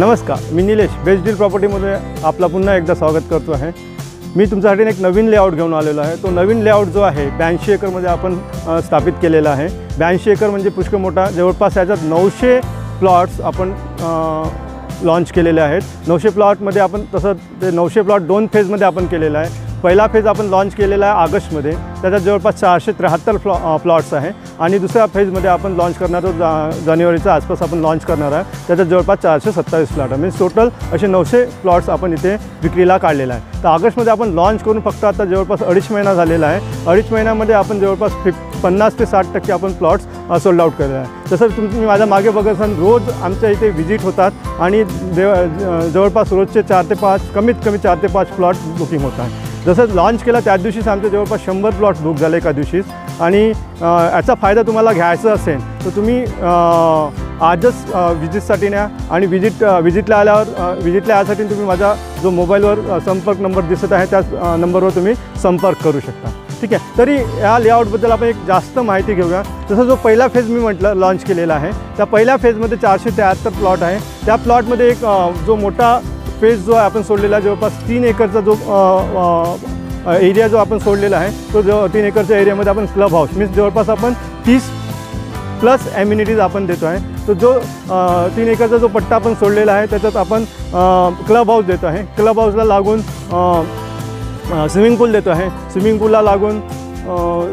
नमस्कार, मी Nilesh best deal प्रॉपर्टीमध्ये आपला पुन्हा एकदा स्वागत करतो आहे। मी तुमच्यासाठी एक नवीन लेआउट घेऊन आलेलो आहे। तो नवीन लेआउट जो आहे 82 एकरमध्ये आपण स्थापित केलेला आहे। 82 एकर म्हणजे पुष्कळ मोठा, जवळपास याच्यात 900 प्लॉट्स आपण लॉन्च केलेले आहेत। 900 प्लॉटमध्ये आपण तसं ते 900 प्लॉट 2 फेजमध्ये आपण केलेला आहे। पहिला फेज आपण लॉन्च केलेला आहे ऑगस्टमध्ये, त्याच्यात जवळपास 473 प्लॉट्स आहे आणि दुसऱ्या फेजमध्ये आपण लॉन्च करणार आहोत जानेवारीच्या आसपास आपण लॉन्च करणार आहे, त्याच्यात जवळपास 427 प्लॉट आहे। मीन्स टोटल असे 900 प्लॉट्स आपण इथे विक्रीला काढलेला आहे। तर ऑगस्टमध्ये आपण लॉन्च करून फक्त आता जवळपास 2.5 महिना झालेला आहे। 2.5 महिन्यामध्ये आपण जवळपास 50 ते 60% आपण प्लॉट्स सोल्ड आउट केलेला आहे। तसं तुम्ही माझ्या मागे बघत असाल, रोज आमच्या इथे व्हिजिट होतात आणि जवळपास रोजचे 4 ते 5 कमीत कमी 4 ते 5 प्लॉट बुकिंग होत आहे। जसं लॉन्च केलं त्याच दिवशीच आमचे जवळपास 100 प्लॉट्स बुक झाले एका दिवशीच। आणि याचा फायदा तुम्हाला घ्यायचा असेल तर तुम्ही आजच विजिटसाठी न्या आणि विजिटला आल्यावर विजिटला यासाठी तुम्ही माझा जो मोबाईलवर संपर्क नंबर दिसत आहे त्याच नंबरवर तुम्ही संपर्क करू शकता, ठीक आहे। तरी या लेआउटबद्दल आपण एक जास्त माहिती घेऊया। जसं जो पहिला फेज मी म्हटलं लॉन्च केलेला आहे, त्या पहिल्या फेजमध्ये 473 प्लॉट आहे। त्या प्लॉटमध्ये एक जो मोठा फेज जो आहे आपण सोडलेला आहे, जवळपास 3 एकरचा जो एरिया जो आपण सोडलेला आहे, तो जो 3 एकरच्या एरियामध्ये आपण क्लब हाऊस मीन्स जवळपास आपण 30+ ॲम्युनिटीज आपण देतो आहे। तो जो 3 एकरचा जो पट्टा आपण सोडलेला आहे त्याच्यात आपण क्लब हाऊस देतो आहे। क्लब हाऊसला लागून स्विमिंग पूल देतो आहे। स्विमिंग पूलला लागून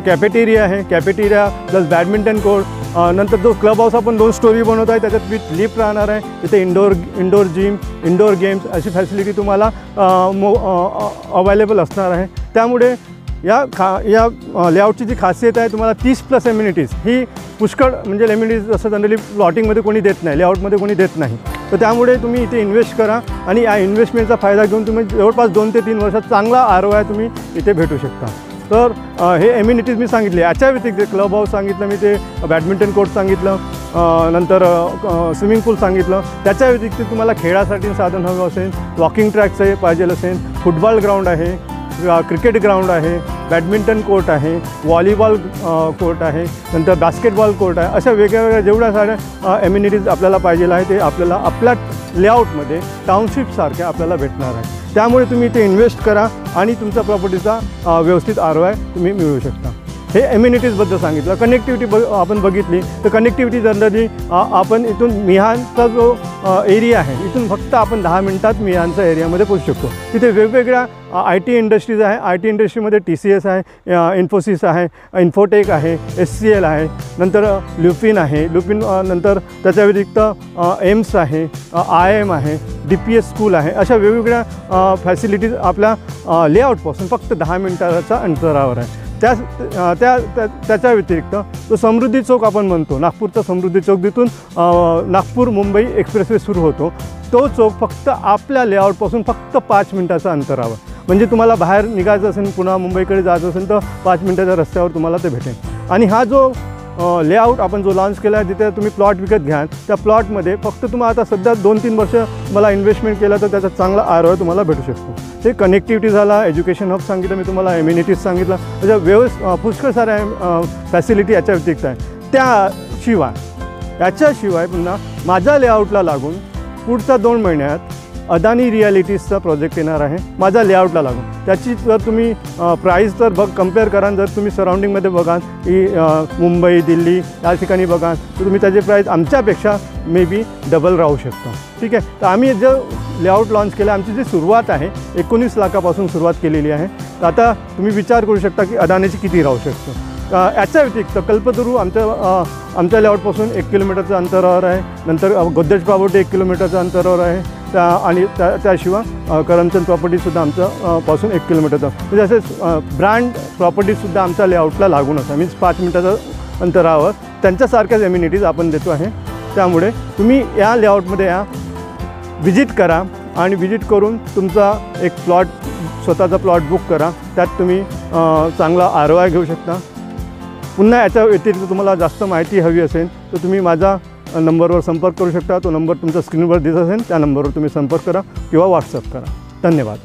कॅफेटेरिया आहे, कॅफेटेरिया प्लस बॅडमिंटन कोर्ट। नंतर जो क्लब हाऊस आपण 2 स्टोरी बनवत आहे त्याच्यात विथ लिफ्ट राहणार आहे। तिथे इंडोर जिम, इंडोर गेम्स अशी फॅसिलिटी तुम्हाला अवेलेबल असणार आहे। त्यामुळे या लेआउटची जी खासियत आहे, तुम्हाला 30+ ॲम्युनिटीज ही पुष्कळ म्हणजे ॲम्युनिटीज जसं जनरली प्लॉटिंगमध्ये कोणी देत नाही, लेआउटमध्ये कोणी देत नाही। तर त्यामुळे तुम्ही इथे इन्व्हेस्ट करा आणि या इन्व्हेस्टमेंटचा फायदा घेऊन तुम्ही जवळपास 2 ते 3 वर्षात चांगला ROI तुम्ही इथे भेटू शकता। तर हे ॲम्युनिटीज मी सांगितले, याच्या व्यतिरिक्त क्लब हाऊस सांगितलं, मी ते बॅडमिंटन कोर्ट सांगितलं, नंतर स्विमिंग पूल सांगितलं। त्याच्या व्यतिरिक्त तुम्हाला खेळासाठी साधन हवं असेल, वॉकिंग ट्रॅकचं पाहिजे असेल, फुटबॉल ग्राउंड आहे, क्रिकेट ग्राउंड आहे, बॅडमिंटन कोर्ट आहे, व्हॉलीबॉल कोर्ट आहे, नंतर बास्केटबॉल कोर्ट आहे, अशा वेगवेगळ्या जेवढ्या साऱ्या ॲम्युनिटीज आपल्याला पाहिजे आहे ते आपल्याला आपल्या लेआउटमध्ये टाउनशिपसारख्या आपल्याला भेटणार आहे। त्यामुळे तुम्ही इथे इन्व्हेस्ट करा आणि तुमच्या प्रॉपर्टीचा व्यवस्थित ROI तुम्ही मिळवू शकता। हे ॲम्युनिटीजबद्दल सांगितलं। कनेक्टिव्हिटी आपण बघितली तर कनेक्टिव्हिटी जनरली आपण इथून मिहानचा जो एरिया आहे, इथून फक्त आपण 10 मिनिटात मिहानच्या एरियामध्ये पोहोचू शकतो। तिथे वेगवेगळ्या IT इंडस्ट्रीज आहे। IT इंडस्ट्रीमध्ये TCS आहे, इन्फोसिस आहे, इन्फोटेक आहे, SCL आहे, नंतर ल्युपिन आहे, नंतर त्याच्या व्यतिरिक्त एम्स आहे, IIM आहे, DPS स्कूल आहे। अशा वेगवेगळ्या फॅसिलिटीज आपल्या लेआउटपासून फक्त 10 मिनिटाच्या अंतरावर आहे। त्याच्या व्यतिरिक्त तो समृद्धी चौक आपण म्हणतो, नागपूरचा समृद्धी चौक, जिथून नागपूर मुंबई एक्सप्रेसवे सुरू होतो, तो चौक फक्त आपल्या लेआउटपासून फक्त 5 मिनिटाच्या अंतरावर। म्हणजे तुम्हाला बाहेर निघायचं असेल, पुन्हा मुंबईकडे जायचं असेल तर 5 मिनिटाच्या रस्त्यावर तुम्हाला ते भेटेल। आणि हा जो लेआउट आपण जो लॉन्च केला आहे, जिथे तुम्ही प्लॉट विकत घ्याल, त्या प्लॉटमध्ये फक्त तुम्हाला आता सध्या 2-3 वर्ष मला इन्व्हेस्टमेंट केलं तर त्याचा चांगला ROI तुम्हाला भेटू शकतो। ते कनेक्टिव्हिटी झाला, एज्युकेशन हब सांगितलं मी तुम्हाला, ॲम्युनिटीज सांगितलं, म्हणजे पुष्कळ साऱ्या फॅसिलिटी याच्या व्यतिरिक्त आहे। याच्याशिवाय पुन्हा माझ्या लेआउटला लागून पुढच्या 2 महिन्यात अदानी रिॲलिटीजचा प्रोजेक्ट येणार आहे माझ्या लेआउटला लागून। त्याची जर तुम्ही प्राईस जर कम्पेअर कराल, जर तुम्ही सराउंडिंगमध्ये बघाल की मुंबई, दिल्ली या ठिकाणी बघाल, तर तुम्ही त्याची प्राईस आमच्यापेक्षा मे बी डबल राहू शकतो, ठीक आहे। तर आम्ही जो लेआउट लॉन्च केला, आमची जी सुरुवात आहे 19 लाखापासून सुरुवात केलेली आहे। तर आता तुम्ही विचार करू शकता की अदानीची किती राहू शकतो। याच्या व्यतिरिक्त कल्पतरू आमच्या लेआउटपासून 1 किलोमीटरच्या अंतरावर आहे, नंतर गोदरेज प्रॉपर्टी 1 किलोमीटरच्या अंतरावर आहे, आणि त्याशिवाय करमचंद प्रॉपर्टीसुद्धा आमच्या पासून 1 किलोमीटरचा, म्हणजे असे ब्रँड प्रॉपर्टीजसुद्धा आमच्या लेआउटला लागून असतात, मीन्स 5 मिनिटाच्या अंतरावर त्यांच्यासारख्याच ॲम्युनिटीज आपण देतो आहे। त्यामुळे तुम्ही या लेआउटमध्ये या विजिट करा आणि विजिट करून तुमचा एक स्वतःचा प्लॉट बुक करा, त्यात तुम्ही चांगला ROI घेऊ शकता। पुन्हा याच्या व्यतिरिक्त तुम्हाला जास्त माहिती हवी असेल तर तुम्ही माझा नंबरवर संपर्क करू शकता। तो नंबर तुमच्या स्क्रीनवर दिसत असेल, त्या नंबरवर तुम्ही संपर्क करा किंवा व्हॉट्सअप करा। धन्यवाद।